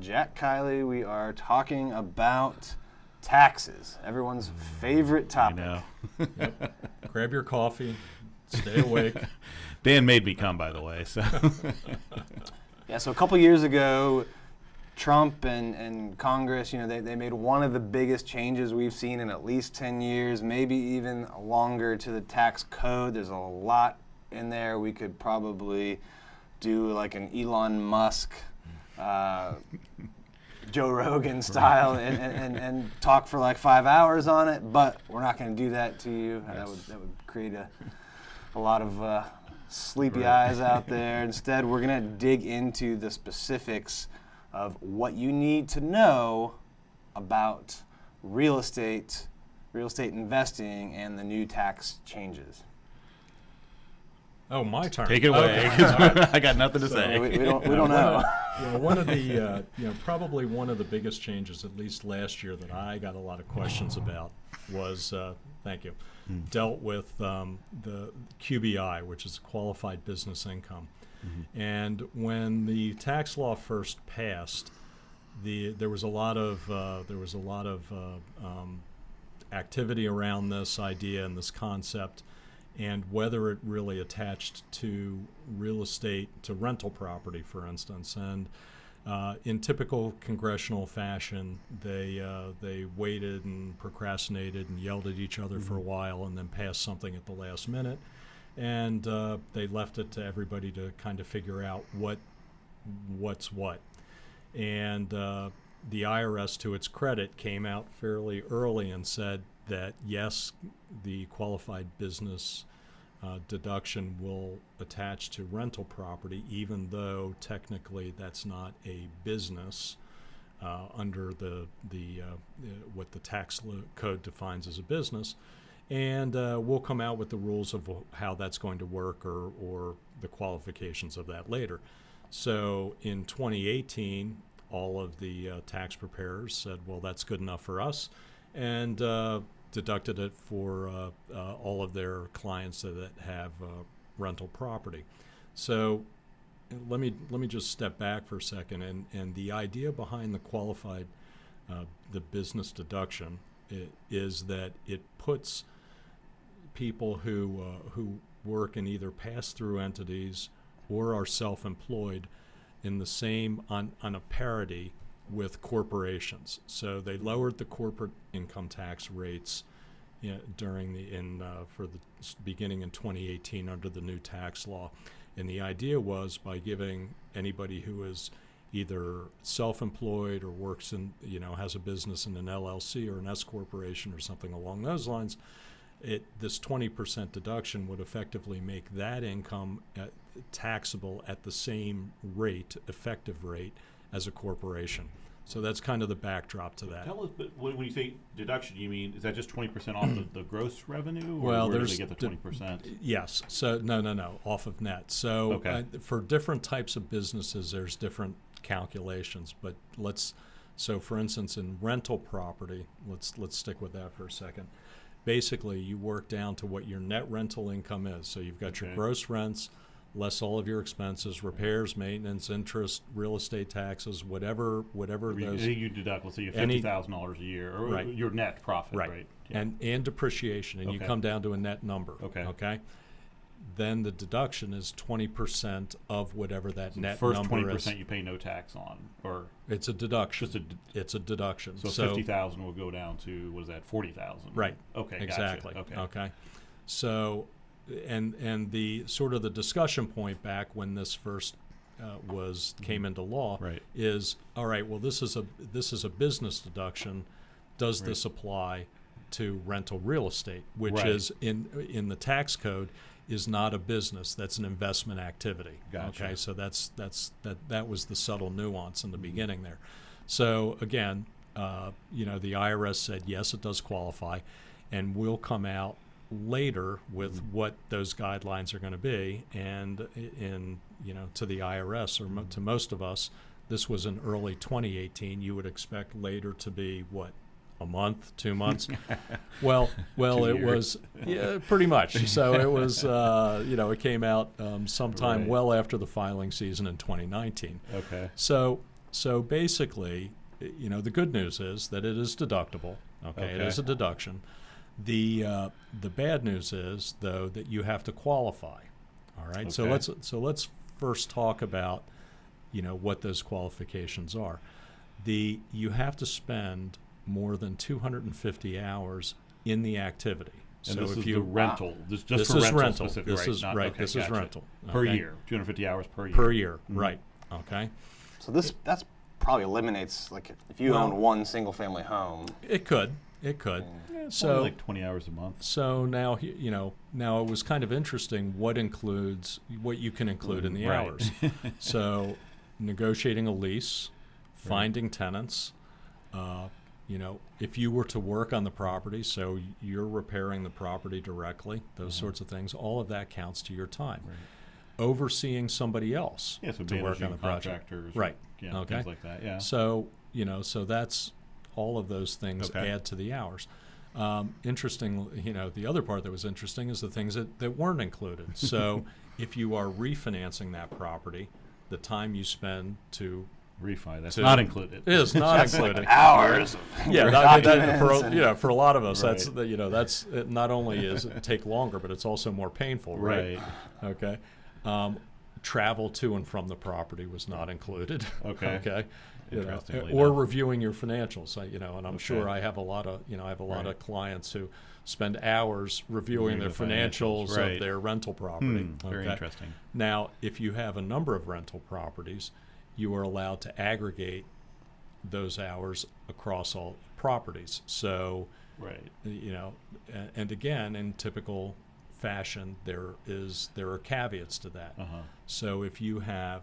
Jack Kiley. We are talking about taxes, everyone's favorite topic. I know. Yep. Grab your coffee, stay awake. Dan made me come, by the way. So Yeah, so a couple years ago, Trump and Congress, they made one of the biggest changes we've seen in at least 10 years, maybe even longer, to the tax code. There's a lot in there. We could probably do like an Elon Musk, Joe Rogan style and talk for like 5 hours on it, but we're not going to do that to you. Yes. That would create a lot of sleepy eyes out there. Instead, we're going to dig into the specifics of what you need to know about real estate investing and the new tax changes. Oh, my turn. take it away. Okay. I got nothing to say. We don't know. One of the, probably one of the biggest changes, at least last year, that I got a lot of questions about was, thank you, dealt with the QBI, which is qualified business income. Mm-hmm. And when the tax law first passed, there was a lot of activity around this idea and this concept, and whether it really attached to real estate, to rental property, for instance. And in typical congressional fashion, they waited and procrastinated and yelled at each other for a while, and then passed something at the last minute. And they left it to everybody to kind of figure out what's what. And the IRS, to its credit, came out fairly early and said that, yes, the qualified business deduction will attach to rental property, even though technically that's not a business under the what the tax code defines as a business. And we'll come out with the rules of how that's going to work or the qualifications of that later. So in 2018, all of the tax preparers said, well, that's good enough for us, and deducted it for all of their clients that have rental property. So let me just step back for a second. And the idea behind the qualified the business deduction is that it puts people who work in either pass-through entities or are self-employed in the same on a parity with corporations. So they lowered the corporate income tax rates beginning in 2018 under the new tax law. And the idea was, by giving anybody who is either self-employed or works in, has a business in an LLC or an S corporation or something along those lines, this 20% deduction would effectively make that income taxable at the same effective rate, as a corporation. So that's kind of the backdrop to that. Tell us, but when you say deduction, you mean, is that just 20% off the gross revenue? Or well, where do they get the 20%? Yes. So no, off of net. So okay. For different types of businesses, there's different calculations. But so for instance, in rental property, let's stick with that for a second. Basically, you work down to what your net rental income is. So you've got your gross rents, less all of your expenses, repairs, maintenance, interest, real estate taxes, whatever those. You deduct, let's say you have $50,000 a year, or right. Your net profit, right? Yeah. And depreciation, and you come down to a net number. Okay. Then the deduction is 20% of whatever that net number is. First 20% you pay no tax on, or it's a deduction. It's a deduction. So 50,000 will go down to, what is that, 40,000? Right. Okay. Exactly. Gotcha. Okay. So, and the sort of the discussion point back when this first came into law is, all right, well, this is a business deduction. Does this apply to rental real estate, which is in the tax code is not a business, that's an investment activity. Gotcha. Okay, so that was the subtle nuance in the beginning there. So again, the IRS said yes, it does qualify, and we'll come out later with what those guidelines are going to be. And to the IRS or to most of us, this was in early 2018. You would expect later to be what? A month, 2 months? Well, it was pretty much. So it was, it came out sometime well after the filing season in 2019. Okay. So So basically, the good news is that it is deductible. Okay, it is a deduction. The bad news is, though, that you have to qualify. All right. Okay. So let's first talk about what those qualifications are. You have to spend more than 250 hours in the activity. And so this if is you the rental. This just this for is rental, rental. specific, This right? is Not, right. Okay, This is gotcha. rental Per okay? year. 250 hours per year. Per year, right? Okay. So that's probably eliminates, like, if you own one single family home. It could. Yeah, it's So only like 20 hours a month. So now now it was kind of interesting what you can include in the Right. hours. So negotiating a lease, finding tenants, if you were to work on the property, so you're repairing the property directly, those sorts of things, all of that counts to your time. Right. Overseeing somebody else Yeah, so to work on the project. contractors, Right. Yeah, Okay. things like that. Yeah. So so that's all of those things Okay. add to the hours. Interesting, the other part that was interesting is the things that weren't included. So if you are refinancing that property, the time you spend to Refi, that's to- not included. is not included. Hours. Yeah, for a lot of us, Right. that's it. Not only is it take longer, but it's also more painful, right? Right. Okay. Travel to and from the property was not included. Okay. Okay. Interestingly Or enough. reviewing your financials, and I'm sure Okay. I have a lot of Right. of clients who spend hours reviewing their Reviewing the financials, financials right. of their rental property. Very Okay? interesting. Now, if you have a number of rental properties, you are allowed to aggregate those hours across all properties. So, Right. and again, in typical fashion, there are caveats to that. Uh-huh. So if you have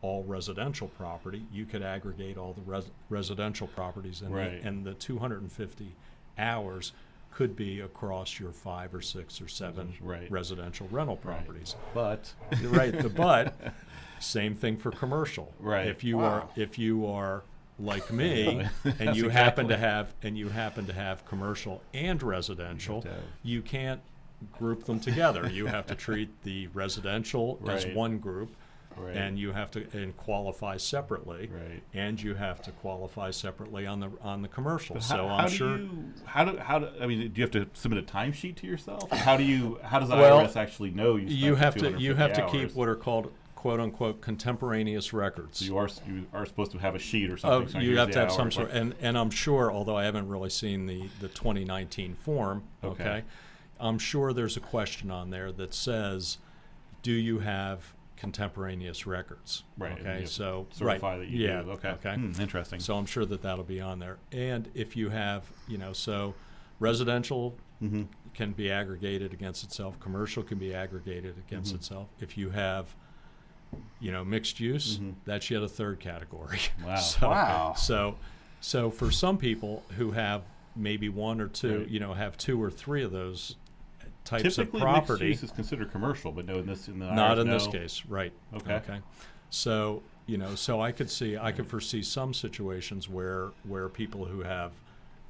all residential property, you could aggregate all the residential properties, Right. and the 250 hours could be across your 5 or 6 or 7 Right. residential rental Right. properties. But Right. But same thing for commercial. Right. If you are like me and That's you happen to exactly. have commercial and residential, to have- you can't group them together. You have to treat the residential as Right. one group, Right. and you have to qualify separately, Right. and you have to qualify separately on the commercial. But So how I'm do sure. how do I mean, do you have to submit a timesheet to yourself? How does the Well, IRS actually know you spent You have the to 250 keep hours? what are called "quote unquote" contemporaneous records. So you are supposed to have a sheet or something. Oh, so you here's have the to have some hours, sort, like- and I'm sure, although I haven't really seen the 2019 form, Okay. I'm sure there's a question on there that says, do you have contemporaneous records? Right, and you Okay, have to so certify that you yeah, do. Okay. okay. Interesting. So I'm sure that'll be on there. And if you have, so residential Mm-hmm. can be aggregated against itself. Commercial can be aggregated against Mhm. itself. If you have, mixed use, Mhm. that's yet a third category. Wow. Wow. So for some people who have maybe one or two, Right. have 2 or 3 of those types Typically, of property, mixed use is considered commercial, but no, in the not IRS, in this no. case, right? Okay. So so I could foresee some situations where people who have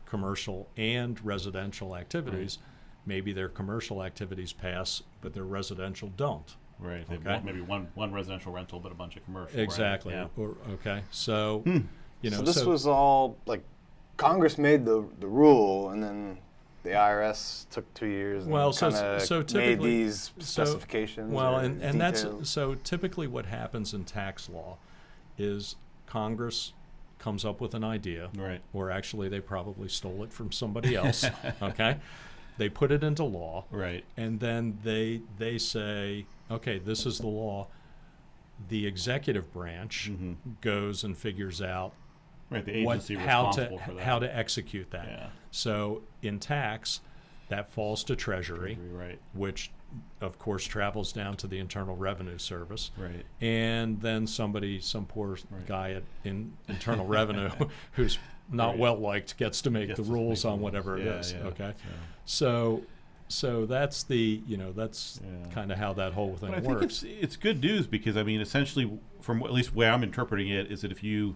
commercial and residential activities, maybe their commercial activities pass, but their residential don't. Right. They Okay. want maybe one residential rental, but a bunch of commercial. right? Exactly. Yeah. Or, okay. So So this was all, like, Congress made the rule, and then the IRS took 2 years and Well, so kinda made typically- these specifications. Well, or and that's details. so typically what happens in tax law is Congress comes up with an idea, Right. or actually they probably stole it from somebody else. Okay, they put it into law, Right. and then they say, okay, this is the law. The executive branch Mhm. goes and figures out Right. The agency how responsible for that. to execute that. Yeah. So in tax, that falls to Treasury, Right. which of course travels down to the Internal Revenue Service, Right. and then some poor Right. guy in Internal Revenue who's not Right. well liked gets to make Gets the to rules make on the whatever rules. it Yeah, is. yeah. Okay, So- so that's that's Yeah. kind of how that whole thing But I think works. it's good news because I mean essentially from at least the way I'm interpreting it is that if you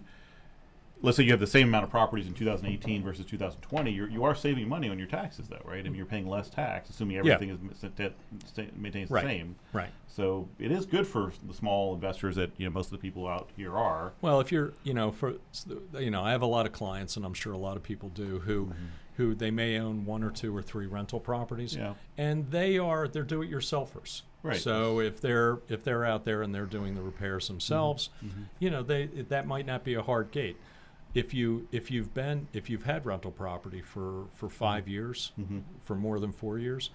let's say you have the same amount of properties in 2018 versus 2020, you are saving money on your taxes, though, right? I mean, you're paying less tax, assuming everything is maintains the same. Right. So it is good for the small investors that most of the people out here are. Well, if you're, I have a lot of clients, and I'm sure a lot of people do, who they may own 1 or 2 or 3 rental properties, and they're do-it-yourselfers. Right. So if they're out there and they're doing the repairs themselves, that might not be a hard gate. If you've had rental property for 5 years, for more than 4 years,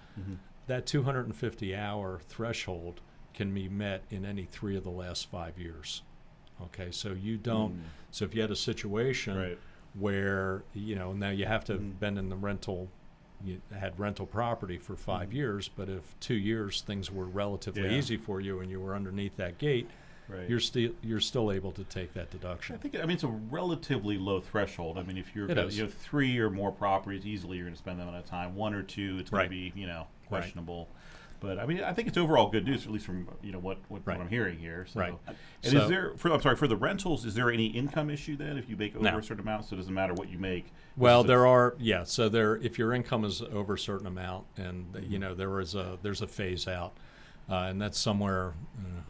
that 250-hour threshold can be met in any 3 of the last 5 years. Okay, so you don't. So if you had a situation where now you have to have been in the rental. You had rental property for 5 years, but if 2 years things were relatively easy for you and you were underneath that gate, you're still able to take that deduction. I mean it's a relatively low threshold. I mean if you have 3 or more properties, easily you're going to spend them at a time. 1 or 2, it's going to be questionable. But I mean I think it's overall good news, at least from what I'm hearing here. So. Right. And is there for the rentals? Is there any income issue then if you make over a certain amount? So it doesn't matter what you make. Well, if your income is over a certain amount, and there's a phase out, and that's somewhere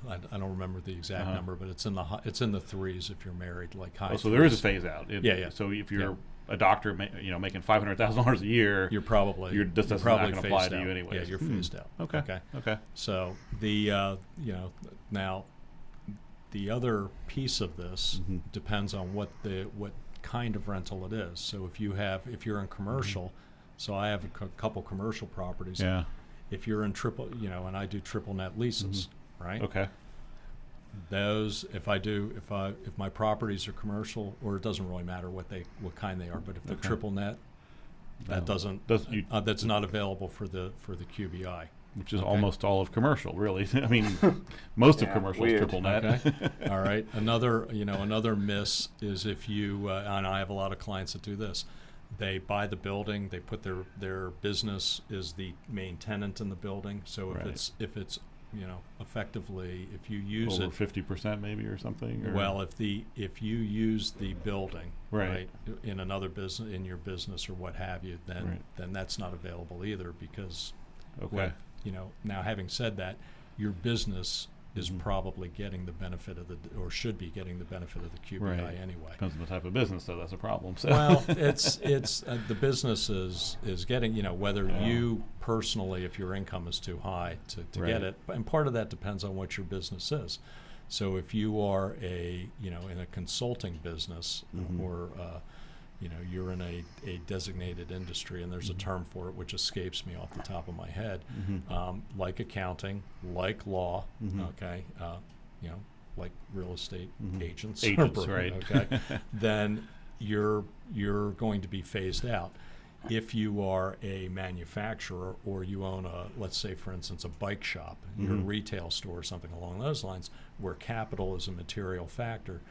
I don't remember the exact number, but it's in the 3s if you're married, like high. So there is a phase out. So if you're a doctor, making $500,000 a year, you're probably this doesn't not going to apply to you anyway. Yeah, you're phased out. Okay. So now the other piece of this depends on what kind of rental it is. So if you're in commercial, so I have a couple commercial properties. Yeah. If you're in triple, and I do triple net leases, right? Okay. Those, if my properties are commercial, or it doesn't really matter what kind they are, but if they're triple net, that's not available for the QBI. Which is almost all of commercial, really. I mean, most of commercial is triple net. Okay. All right. Another miss is if you, and I have a lot of clients that do this. They buy the building. They put their business is the main tenant in the building. So if it's effectively, if you use over 50% maybe or something. Or? Well, if you use the building in another business, in your business or what have you, then that's not available either because. Okay. Now having said that, your business is probably getting the benefit of or should be getting the benefit of the QBI anyway. Depends on the type of business, so that's a problem. So. Well, it's the business is getting, whether you personally, if your income is too high to get it, and part of that depends on what your business is. So if you are in a consulting business or you're in a designated industry, and there's a term for it which escapes me off the top of my head, like accounting, like law, like real estate agents, right? Okay, then you're going to be phased out. If you are a manufacturer or you own let's say for instance a bike shop, you're a retail store or something along those lines, where capital is a material factor,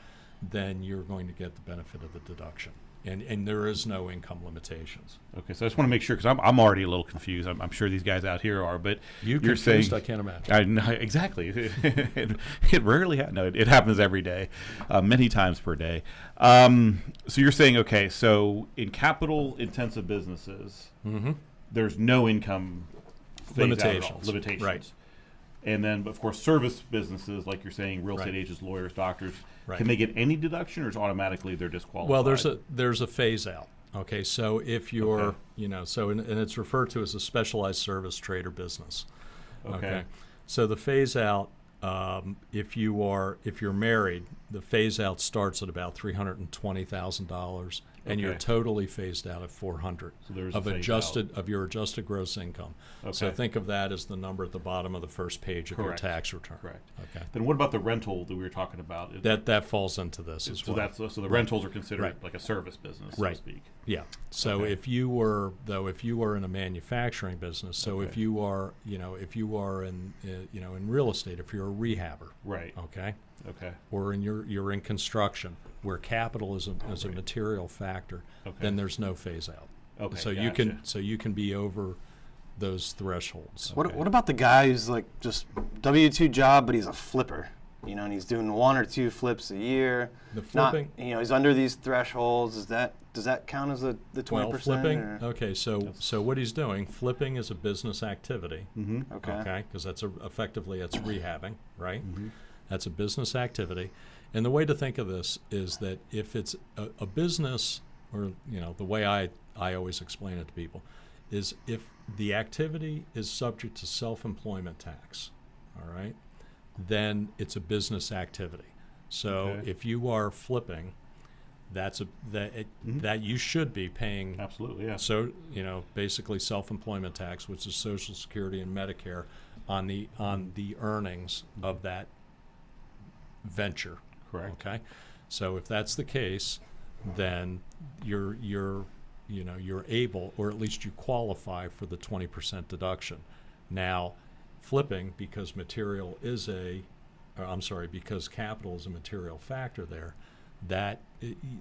then you're going to get the benefit of the deduction. And there is no income limitations. Okay, so I just want to make sure, because I'm already a little confused. I'm sure these guys out here are, but you're saying I can't imagine. Exactly. It rarely happens. No, it happens every day, many times per day. So you're saying, okay, so in capital-intensive businesses, there's no income limitations, right? And then, of course, service businesses, like you're saying, real estate agents, lawyers, doctors, can they get any deduction, or is automatically they're disqualified? Well, there's a phase out. Okay, so if you're, and it's referred to as a specialized service, trade, or business. Okay, so the phase out, if you're married, the phase out starts at about $320,000, and you're totally phased out at $400 of your adjusted gross income. Okay. So think of that as the number at the bottom of the first page of your tax return. Correct. Okay. Then what about the rental that we were talking about? That falls into this as well. So the rentals are considered like a service business, so to speak. Yeah. So if you were in a manufacturing business, so if you are in real estate, if you're a rehabber, right? Okay. Or you're in construction, where capital is a material factor, then there's no phase out. Okay. So you can be over those thresholds. What about the guy who's like just W-2 job, but he's a flipper? and he's doing 1 or 2 flips a year. The flipping, he's under these thresholds. Does that count as the 20%? Well, flipping. Okay, so what he's doing, flipping is a business activity. Mm-hmm. Okay. Because that's effectively it's rehabbing, right? Mm-hmm. That's a business activity, and the way to think of this is that if it's a business, or the way I always explain it to people, is if the activity is subject to self-employment tax, all right, then it's a business activity. So if you are flipping, that you should be paying. Absolutely, yeah. So basically self-employment tax, which is Social Security and Medicare, on the earnings of that venture. Correct. Okay, so if that's the case, then you're able, or at least you qualify for the 20% deduction. Now, flipping, because because capital is a material factor there,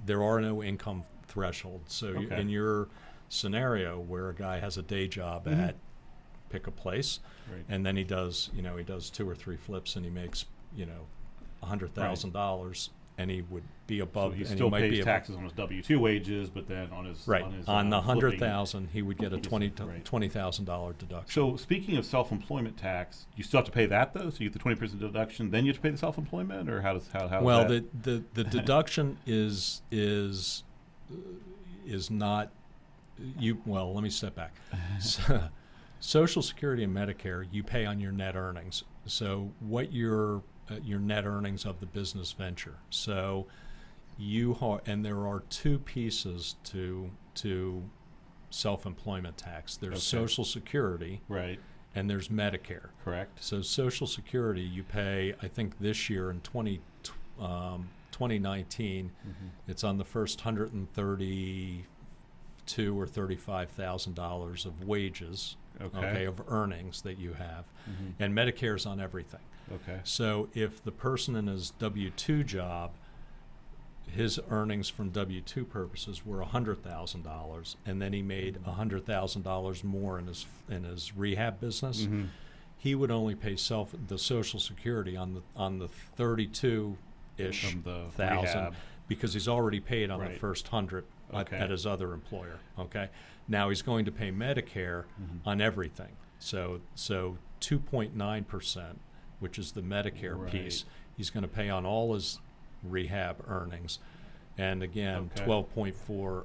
there are no income thresholds. So in your scenario where a guy has a day job at pick a place, and then he does 2 or 3 flips and he makes $100,000, and he would be above. So he still pays taxes on his W-2 wages, but then on his on the 100,000 he would get a $20,000 deduction. So speaking of self-employment tax, you still have to pay that though. So you get the 20% deduction, then you have to pay the self-employment, or how well, that? the deduction is not you. Well, let me step back. Social Security and Medicare, you pay on your net earnings. So what your net earnings of the business venture. So and there are 2 pieces to self-employment tax. There's Social Security, and there's Medicare. Correct. So Social Security, you pay, I think this year in 2019, it's on the first $132,000 or $35,000 of wages, of earnings that you have, and Medicare's on everything. Okay. So if the person in his W-2 job, his earnings from W-2 purposes were $100,000, and then he made $100,000 more in his rehab business, he would only pay the Social Security on the 32-ish thousand, because he's already paid on the first 100 at his other employer. Okay. Now he's going to pay Medicare on everything. So 2.9%. Which is the Medicare piece. He's going to pay on all his rehab earnings, and again 12.4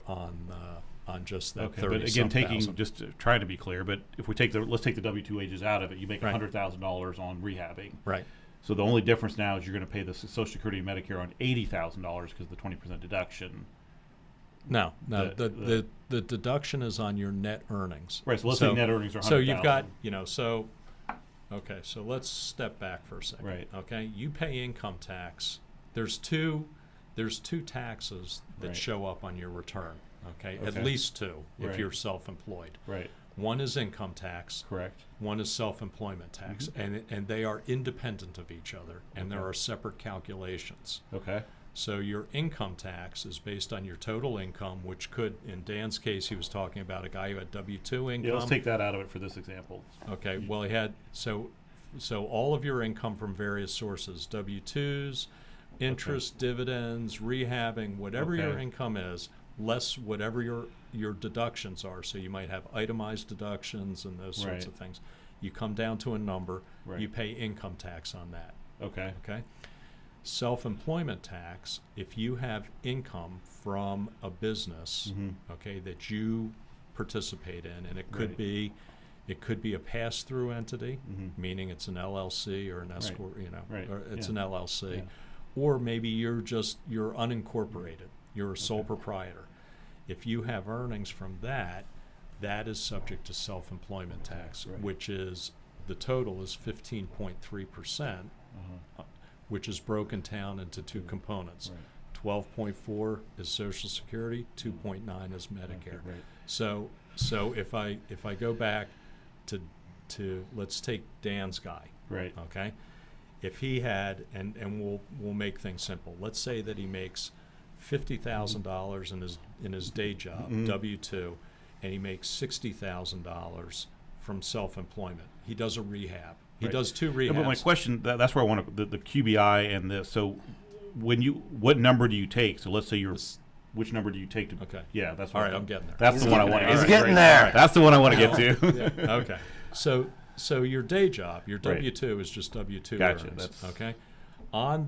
on just that 30. But again, just trying to be clear, but if we let's take the W-2 wages out of it, you make $100,000 on rehabbing. Right. So the only difference now is you're going to pay the Social Security and Medicare on $80,000 because the 20% deduction. No, the deduction is on your net earnings. Right. So let's say net earnings are $100,000. So you've got Okay, so let's step back for a second. Right. Okay, you pay income tax. There's two taxes that show up on your return. Okay, at least 2 if you're self-employed. Right. One is income tax. Correct. One is self-employment tax, and they are independent of each other, and there are separate calculations. Okay. So your income tax is based on your total income, which could, in Dan's case, he was talking about a guy who had W-2 income. Yeah, let's take that out of it for this example. Okay, well, he had, so all of your income from various sources, W-2s, interest, dividends, rehabbing, whatever your income is, less whatever your deductions are. So you might have itemized deductions and those sorts of things. You come down to a number, you pay income tax on that. Okay. Okay. Self-employment tax, if you have income from a business, that you participate in, and it could be a pass-through entity, meaning it's an LLC or an S corp, or it's an LLC, or maybe you're unincorporated, you're a sole proprietor. If you have earnings from that is subject to self-employment tax, which is the total is 15.3%. Which is broken down into 2 components. 12.4 is Social Security, 2.9 is Medicare. So if I go back to let's take Dan's guy. Right. Okay. If he had, and we'll make things simple. Let's say that he makes $50,000 in his day job, W-2, and he makes $60,000 from self-employment. He does a rehab. He does 2 rehabs. Yeah, but my question, that's where I want to, the QBI and this. So what number do you take? So let's say which number do you take to? Okay. Yeah, that's all right. I'm getting there. That's the one I want to get. He's getting there. That's the one I want to get to. Yeah. Okay. So your day job, your W-2 is just W-2 Gotcha. earnings. Okay. On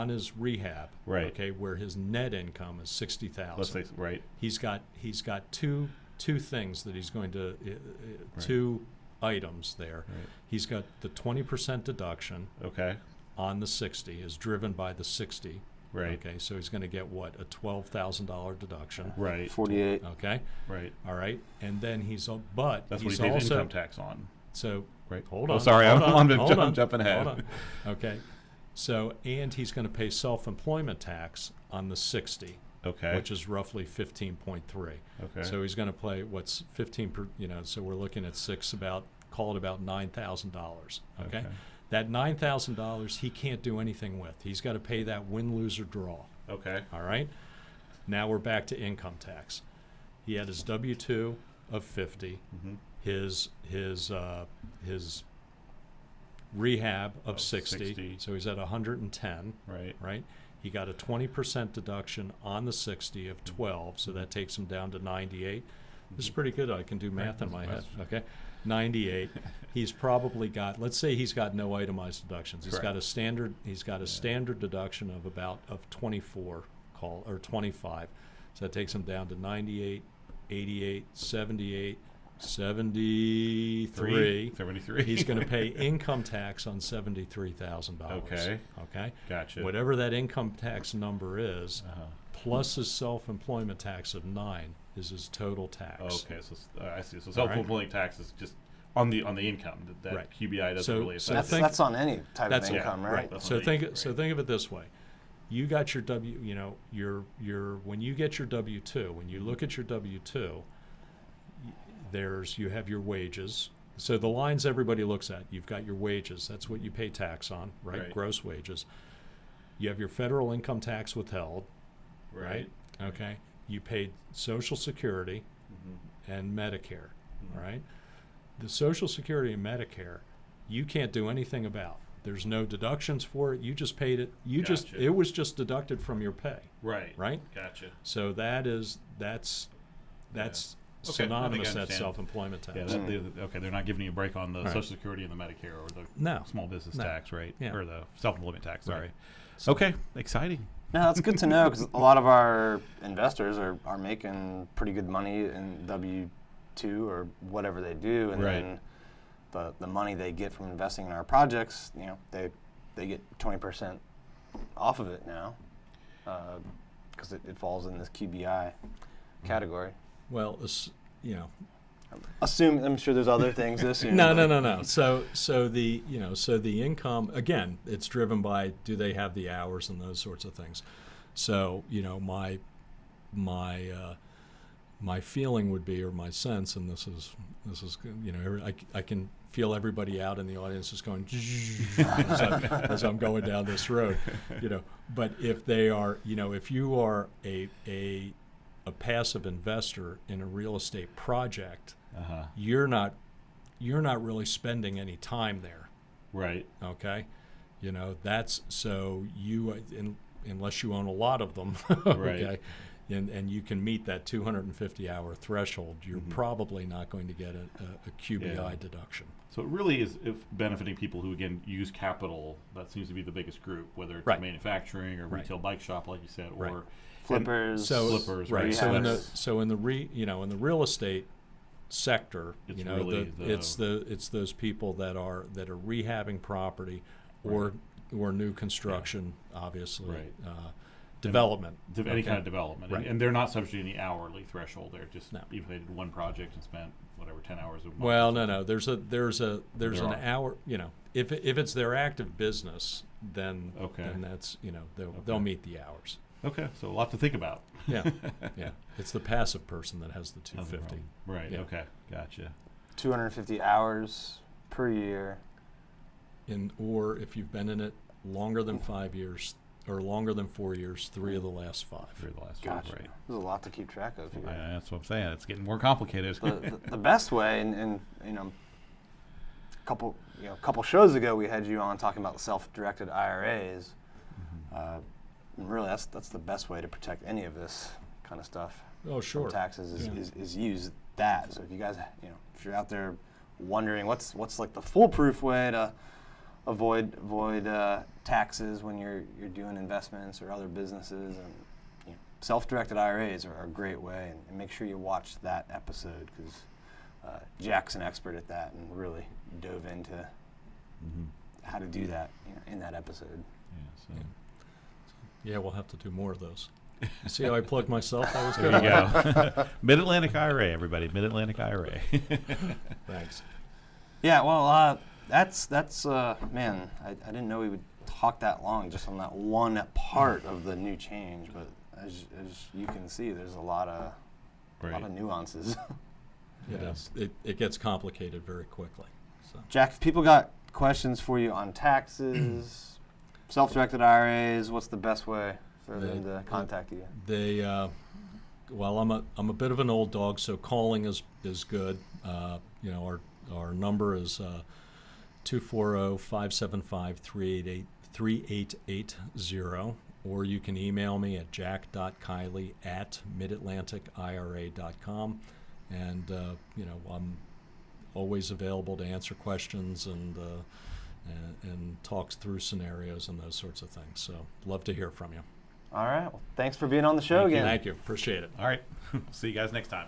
his rehab, right? Okay, where his net income is $60,000. Let's say right. He's got two things that he's going to two items there. Right. He's got the 20% deduction. Okay. On the 60 is driven by the 60. Right. Okay, so he's going to get what, a $12,000 deduction. Right. 48. Okay. Right. All right, and then that's he's what he pays also income tax on. So right. Hold on. Oh, sorry, I'm jumping ahead. Hold on. Okay, so and he's going to pay self-employment tax on the 60. Okay. Which is roughly 15.3. Okay. So he's going to pay what's 15 so we're looking at call it about $9,000. Okay. That $9,000 he can't do anything with. He's got to pay that win, lose, or draw. Okay. All right. Now we're back to income tax. He had his W-2 of 50, his rehab of 60, so he's at 110. Right. Right. He got a 20% deduction on the 60 of 12, so that takes him down to 98. This is pretty good. I can do math in my head. Okay. 98. He's probably got, let's say he's got no itemized deductions. He's got a standard deduction of 24 or 25. So that takes him down to 98, 88, 78, 73. 73. He's going to pay income tax on $73,000. Okay. Okay. Gotcha. Whatever that income tax number is, plus his self-employment tax of 9 is his total tax. Okay. So I see. So self-employment tax is just on the income. That QBI doesn't really affect. That's on any type of income, right? So think of it this way. You got your when you get your W-2, when you look at your W-2, you have your wages. So the lines everybody looks at, you've got your wages. That's what you pay tax on, right? Gross wages. You have your federal income tax withheld, right? Okay. You paid Social Security and Medicare, all right? The Social Security and Medicare, you can't do anything about. There's no deductions for it. You just paid it. It was just deducted from your pay. Right. Right? Gotcha. So that's synonymous that self-employment tax. Yeah, they're not giving you a break on the Social Security and the Medicare or the small business tax, right? Yeah. Or the self-employment tax, sorry. So, okay, exciting. No, that's good to know because a lot of our investors are making pretty good money in W-2 or whatever they do, and then the money they get from investing in our projects, they get 20% off of it now because it falls in this QBI category. Well, I'm sure there's other things this year. No. So the income, again, it's driven by do they have the hours and those sorts of things. So my feeling would be, or my sense, and this is I can feel everybody out in the audience is going as I'm going down this road, But if they are, if you are a passive investor in a real estate project, you're not really spending any time there. Right. Okay. That's so unless you own a lot of them, okay, right. and you can meet that 250-hour threshold, you're probably not going to get a QBI deduction. So it really is benefiting people who, again, use capital. That seems to be the biggest group, whether it's manufacturing or retail bike shop, like you said, or flippers. Right. So in the real estate sector, it's those people that are rehabbing property or new construction, obviously. Right. Development. Any kind of development. Right. And they're not subject to any hourly threshold. They're just, even if they did one project and spent, 10 hours a month. Well, no. There's an hour, if it's their active business, then that's, they'll meet the hours. Okay, so a lot to think about. Yeah. It's the passive person that has the 250. Right, okay, gotcha. 250 hours per year. Or if you've been in it longer than 5 years, or longer than 4 years, 3 of the last 5. 3 of the last 5, gotcha. Right. There's a lot to keep track of here. That's what I'm saying. It's getting more complicated. The best way, and a couple shows ago we had you on talking about self-directed IRAs. Really, that's the best way to protect any of this kind of stuff. Oh, sure. From taxes is use that. So if you guys, if you're out there wondering what's like the foolproof way to avoid taxes when you're doing investments or other businesses, and self-directed IRAs are a great way. And make sure you watch that episode, because Jack's an expert at that and really dove into how to do that in that episode. Yeah, we'll have to do more of those. See how I plugged myself? That was good. There you go. Mid-Atlantic IRA, everybody. Mid-Atlantic IRA. Thanks. Yeah, well, that's man, I didn't know we would talk that long just on that one part of the new change, but as you can see, there's a lot of nuances. It is. It gets complicated very quickly. So. Jack, if people got questions for you on taxes, self-directed IRAs, what's the best way for them to contact you? Well, I'm a bit of an old dog, so calling is good. Our number is 240-575-3880, or you can email me at jack.kiley@midatlanticira.com, and I'm always available to answer questions and talks through scenarios and those sorts of things. So love to hear from you. All right. Well, thanks for being on the show again. Thank you. Appreciate it. All right. See you guys next time.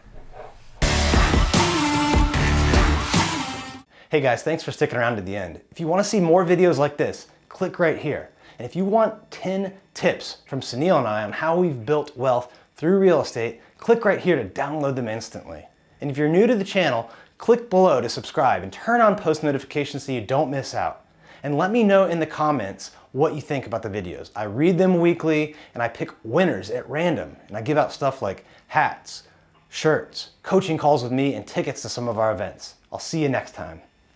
Hey guys, thanks for sticking around to the end. If you want to see more videos like this, click right here. And if you want 10 tips from Sunil and I on how we've built wealth through real estate, click right here to download them instantly. And if you're new to the channel, click below to subscribe and turn on post notifications so you don't miss out. And let me know in the comments what you think about the videos. I read them weekly and I pick winners at random. And I give out stuff like hats, shirts, coaching calls with me, and tickets to some of our events. I'll see you next time.